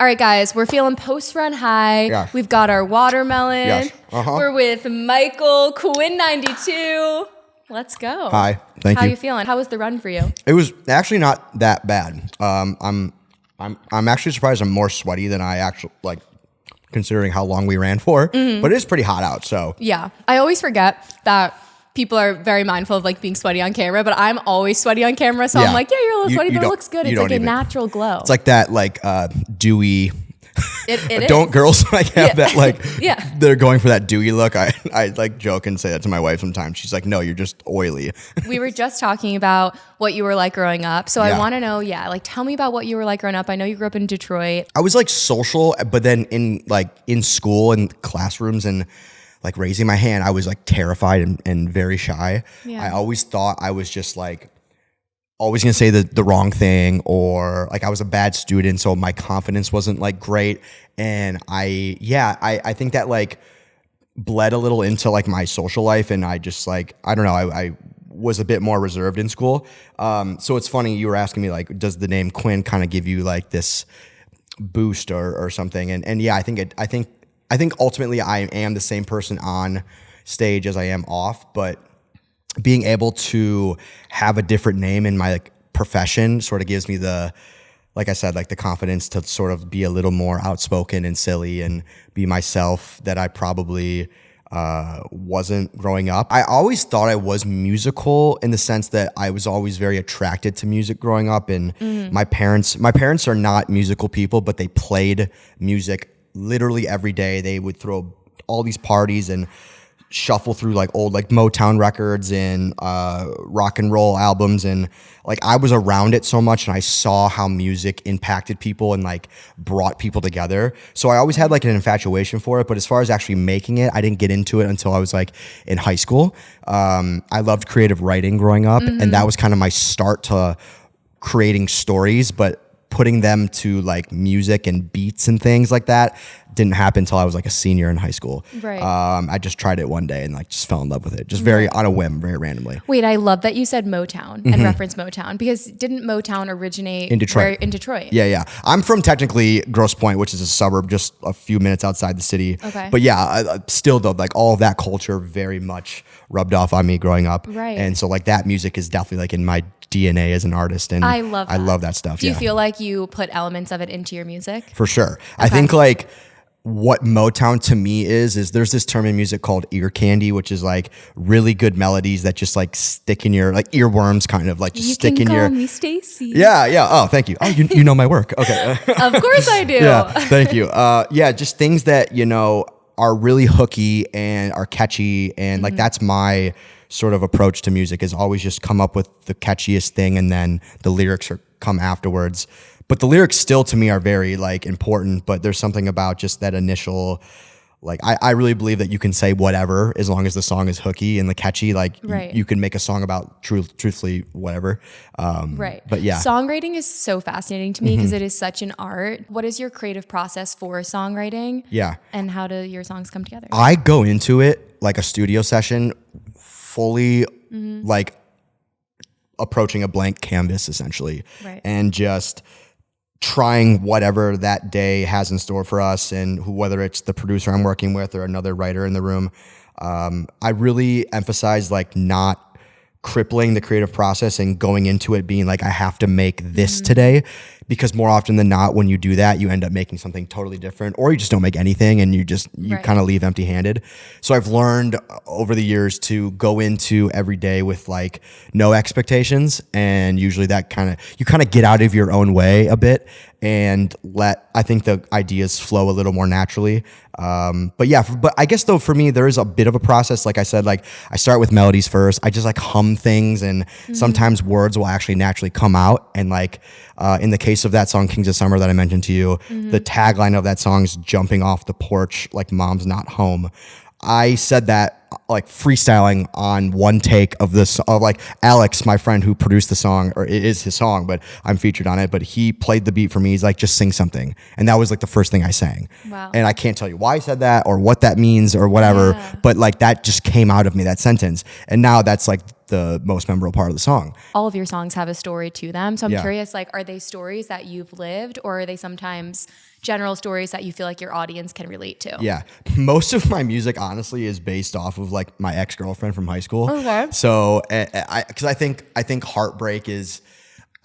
All right, guys, we're feeling post-run high. Yeah. We've got our watermelon. Yes. We're with Michael, Quinn XCII. Let's go. Hi. Thank How you. you feeling? How was the run for you? It was actually not that bad. I'm actually surprised I'm more sweaty than I actually like, considering how long we ran for. But it is pretty hot out, so. Yeah. I always forget that people are very mindful of like being sweaty on camera, but I'm always sweaty on camera. So Yeah. I'm like, yeah, you're a little sweaty, but it don't- looks good. you It's don't like a even- natural glow. It's like that dewy. It Don't is. girls like have that like Yeah. they're going for that dewy look? I like joke and say that to my wife sometimes. She's like, no, you're just oily. We were just talking about what you were like growing up. So I Yeah. want to know, like tell me about what you were like growing up. I know you grew up in Detroit. I was like social, but then in school and classrooms and like raising my hand, I was like terrified and very shy. Yeah. I always thought I was just like always gonna say the wrong thing, or like I was a bad student, so my confidence wasn't like great. And I think that like bled a little into like my social life, and I just like I don't know, I was a bit more reserved in school. So it's funny you were asking me like, does the name Quinn kind of give you like this boost or something? And yeah, I think ultimately I am the same person on stage as I am off, but being able to have a different name in my like profession sort of gives me like I said, like the confidence to sort of be a little more outspoken and silly and be myself that I probably wasn't growing up. I always thought I was musical in the sense that I was always very attracted to music growing up. And my parents are not musical people, but they played music literally every day. They would throw all these parties and shuffle through like old like Mtown records and rock and roll albums, and like I was around it so much and I saw how music impacted people and like brought people together. So I always had like an infatuation for it, but as far as actually making it, I didn't get into it until I was like in high school. I loved creative writing growing up, and that was kind of my start to creating stories, but putting them to like music and beats and things like that didn't happen until I was like a senior in high school. Right. I just tried it one day and like just fell in love with it, just very on a whim, very randomly. Wait, I love that you said Motown and referenced Motown, because didn't Motown originate In Detroit. in Detroit? Yeah. I'm from technically Grosse Pointe, which is a suburb just a few minutes outside the city. Okay. But yeah, still though, like all of that culture very much rubbed off on me growing up. Right. And so like that music is definitely like in my DNA as an artist, and I love that. I love that stuff. Do you feel like you put elements of it into your music? For sure. I think like what Motown to me is there's this term in music called ear candy, which is like really good melodies that just like stick in your like earworms, kind of like just You stick can in your. call me Stacy. Yeah. Oh, thank you. Oh, you know my work. Okay. Of course I do. Yeah. Thank you. Just things that, are really hooky and are catchy. And like, that's my sort of approach to music, is always just come up with the catchiest thing, and then the lyrics come afterwards. But the lyrics still to me are very like important, but there's something about just that initial, like I really believe that you can say whatever as long as the song is hooky and the catchy. Like Right. you can make a song about truthfully whatever. Right. But yeah. Songwriting is so fascinating to me because it is such an art. What is your creative process for songwriting? Yeah. And how do your songs come together? I go into it like a studio session fully like approaching a blank canvas essentially. Right. And just trying whatever that day has in store for us, and whether it's the producer I'm working with or another writer in the room. I really emphasize like not crippling the creative process and going into it being like, I have to make this today, because more often than not, when you do that, you end up making something totally different, or you just don't make anything and you Right. kind of leave empty handed. So I've learned over the years to go into every day with like no expectations, and usually that you kind of get out of your own way a bit and I think the ideas flow a little more naturally. But I guess though for me, there is a bit of a process. Like I said, like I start with melodies first. I just like hum things, and sometimes words will actually naturally come out. And like in the case of that song, Kings of Summer that I mentioned to you, the tagline of that song is jumping off the porch like mom's not home. I said that like freestyling on one take of this, of like Alex, my friend who produced the song, or it is his song, but I'm featured on it, but he played the beat for me. He's like, just sing something. And that was like the first thing I sang. Wow. And I can't tell you why I said that or what that means or whatever, Yeah. but like that just came out of me, that sentence. And now that's like the most memorable part of the song. All of your songs have a story to them. So I'm Yeah. curious, like, are they stories that you've lived, or are they sometimes general stories that you feel like your audience can relate to. Yeah. Most of my music, honestly, is based off of like my ex-girlfriend from high school. Okay. So because I think heartbreak is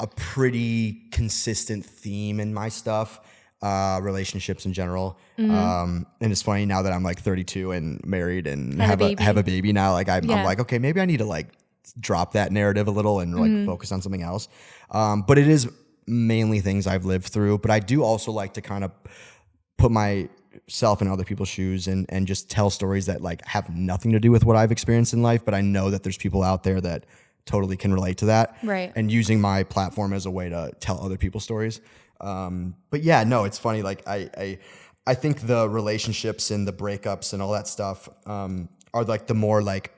a pretty consistent theme in my stuff, relationships in general. And it's funny now that I'm like 32 and married and have a baby now, like I'm like, okay, maybe I need to like drop that narrative a little and like focus on something else. But it is mainly things I've lived through, but I do also like to kind of put myself in other people's shoes and just tell stories that like have nothing to do with what I've experienced in life, but I know that there's people out there that totally can relate to that. Right. And using my platform as a way to tell other people's stories. But yeah, no, it's funny. Like I think the relationships and the breakups and all that stuff are like the more like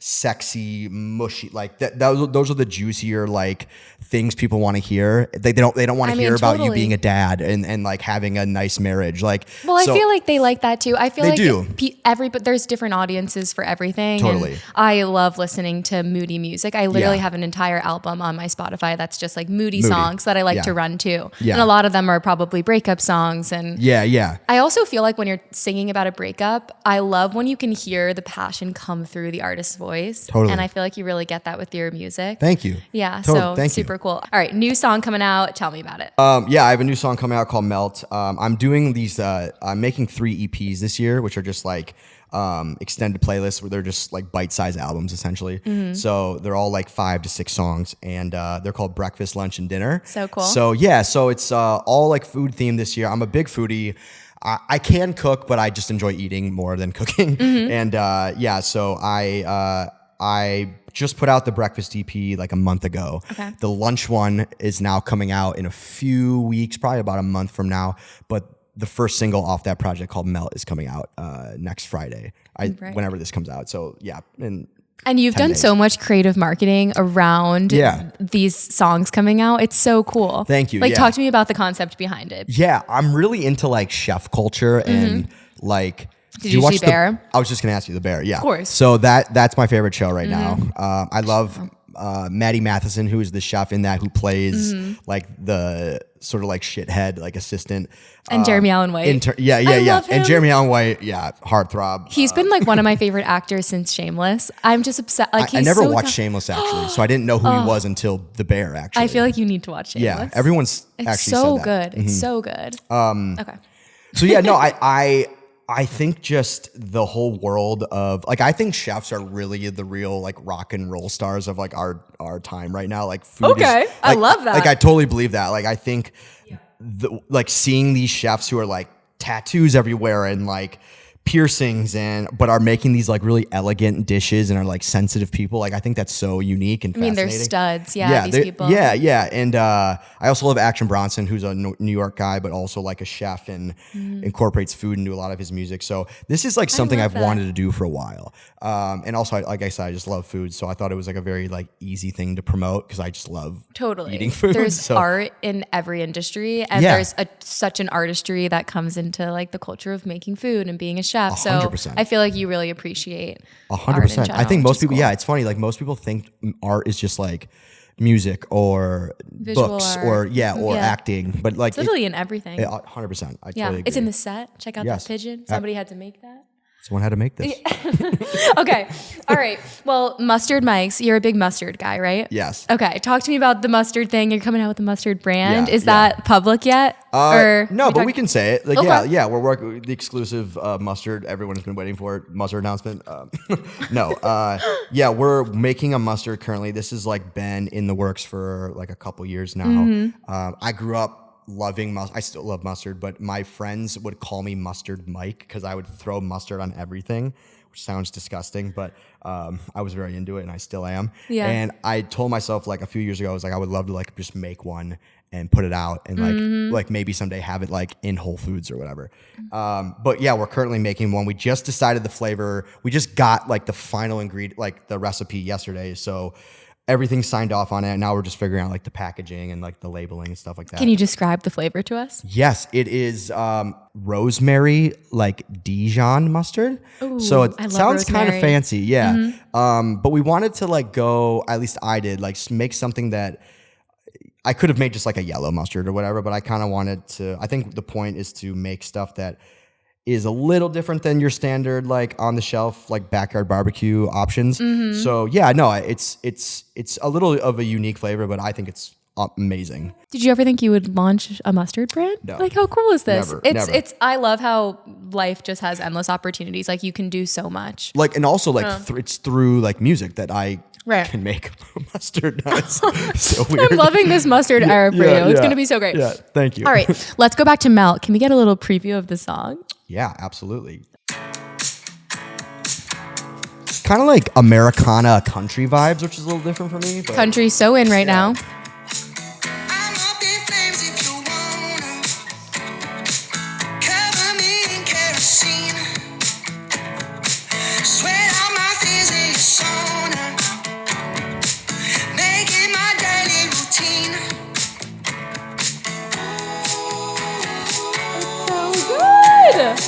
sexy, mushy, like those are the juicier like things people want to hear. They don't want to hear about you being a dad and like having a nice marriage. Like, well, I feel like they like that too. I feel like do. But there's different audiences for everything. Totally. And I love listening to moody music. I literally have an entire album on my Spotify that's just like moody songs that I like to run to. Yeah. And a lot of them are probably breakup songs. And yeah. I also feel like when you're singing about a breakup, I love when you can hear the passion come through the artist's voice. Totally. And I feel like you really get that with your music. Thank you. Yeah. Thank super you. cool. All right. New song coming out. Tell me about it. Yeah, I have a new song coming out called Melt. I'm doing these, I'm making 3 EPs this year, which are just like extended playlists where they're just like bite-sized albums essentially. So they're all like 5 to 6 songs and they're called Breakfast, Lunch, and Dinner. So cool. So yeah, so it's all like food themed this year. I'm a big foodie. I can cook, but I just enjoy eating more than cooking. And yeah, so I just put out the breakfast EP like a month ago. Okay. The lunch one is now coming out in a few weeks, probably about a month from now. But the first single off that project called Melt is coming out next Friday, whenever this comes out. So yeah. And you've done so much creative marketing around these songs coming out. It's so cool. Thank you. Like, talk to me about the concept behind it. Yeah, I'm really into like chef culture and like. Did you see Bear? I was just gonna ask you the Bear. Yeah, of course. So that's my favorite show right now. I love Maddie Matheson, who is the chef in that, who plays like the sort of like shithead like assistant. And Jeremy Allen White. Yeah. Love him. And Jeremy Allen White, heartthrob. He's been like one of my favorite actors since Shameless. I'm just obsessed. Like, I never watched Shameless actually, so I didn't know who he was until the Bear. Actually, I feel like you need to watch Shameless. Yeah, everyone's actually so said that. good. It's so good. Okay. So yeah, no, I think just the whole world of like, I think chefs are really the real like rock and roll stars of like our time right now. Like food is, I love that. Like I totally believe that. Like I think like seeing these chefs who are like tattoos everywhere and like piercings but are making these like really elegant dishes and are like sensitive people. Like I think that's so unique and fascinating. They're studs. Yeah, these people. Yeah. And I also love Action Bronson, who's a New York guy, but also like a chef and incorporates food into a lot of his music. So this is like something I've wanted to do for a while. And also, like I said, I just love food. So I thought it was like a very like easy thing to promote because I just love eating food. There's art in every industry, and there's such an artistry that comes into like the culture of making food and being a chef. 100%. So I feel like you really appreciate 100%. I think most people, it's funny. Like most people think art is just like music or visual books art. or acting, but like it's literally in everything. 100%. I totally agree. It's in the set. Check out that pigeon. Somebody had to make that. Someone had to make this. Okay. All right. Well, mustard mics. You're a big mustard guy, right? Yes. Okay. Talk to me about the mustard thing. You're coming out with the mustard brand. Is that public yet? No, but we can say it. Like, yeah, we're working with the exclusive mustard. Everyone has been waiting for it. Mustard announcement. We're making a mustard currently. This has like been in the works for like a couple years now. I grew up loving mustard. I still love mustard, but my friends would call me Mustard Mike because I would throw mustard on everything, which sounds disgusting, but I was very into it and I still am. Yeah. And I told myself like a few years ago, I was like, I would love to like just make one and put it out and like maybe someday have it like in Whole Foods or whatever. But yeah, we're currently making one. We just decided the flavor. We just got like the final ingredient, like the recipe yesterday. So everything's signed off on it. Now we're just figuring out like the packaging and like the labeling and stuff like that. Can you describe the flavor to us? Yes, it is rosemary, like Dijon mustard. Ooh, so it sounds kind of fancy, yeah. But we wanted to like go, at least I did, like make something that I could have made just like a yellow mustard or whatever, but I kind of wanted to, I think the point is to make stuff that is a little different than your standard, like on the shelf, like backyard barbecue options. So yeah, no, it's a little of a unique flavor, but I think it's amazing. Did you ever think you would launch a mustard brand? No. Like, how cool is this? Never. I love how life just has endless opportunities. Like, you can do so much. Like, and also like it's through like music that I Right. can make mustard. It's so weird. I'm loving this mustard era for you. It's going to be so great. Yeah, thank you. All right, let's go back to Melt. Can we get a little preview of the song? Yeah, absolutely. Kind of like Americana country vibes, which is a little different for me. But Country's so in right now. I'm up in flames if you wanna. Cover me in kerosene. Sweat out my fears in your sauna. Make it my daily routine. So good.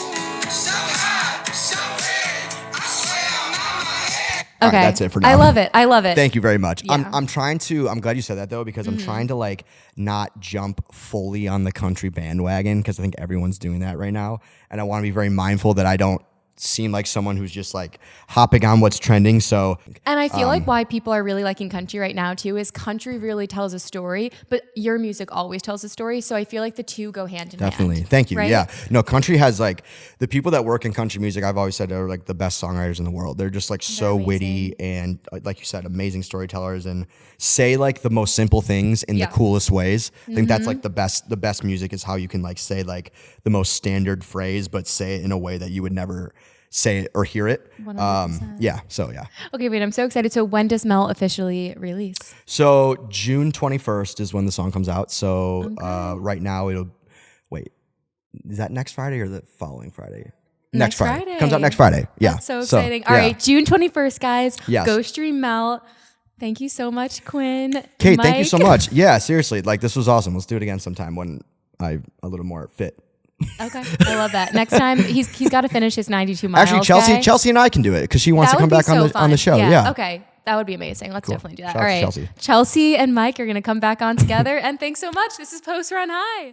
So hot, so red. I swear I'm out my head. All Okay, right, that's it for now. I love it. I love it. Thank you very much. Yeah. I'm trying to, I'm glad you said that though, because I'm trying to like not jump fully on the country bandwagon because I think everyone's doing that right now. And I want to be very mindful that I don't seem like someone who's just like hopping on what's trending. So And I feel like why people are really liking country right now too is country really tells a story, but your music always tells a story. So I feel like the two go hand in definitely. hand. Thank you. Right? Yeah. No, country has like the people that work in country music, I've always said are like the best songwriters in the world. They're just like so witty and like you said, amazing storytellers and say like the most simple things in the coolest ways. I think that's like the best music is how you can like say like the most standard phrase, but say it in a way that you would never say it or hear it. 100%. Yeah. So yeah. Okay, wait, I'm so excited. So when does Melt officially release? So June 21st is when the song comes out. So right now is that next Friday or the following Friday? Next Friday. Comes out next Friday. Yeah. That's so exciting. All right, June 21st, guys. Yes. Go stream Melt. Thank you so much, Quinn. Kate, thank you Mike. so much. Yeah, seriously. Like this was awesome. Let's do it again sometime when I'm a little more fit. Okay, I love that. Next time he's got to finish his 92 miles. Actually, guy. Chelsea and I can do it because she wants That to come would be back on so the fun. show. Yeah. Okay, that would be amazing. Let's definitely do that. Shout out All to right, Chelsea. Chelsea and Mike are gonna come back on together. And thanks so much. This is Post Run High.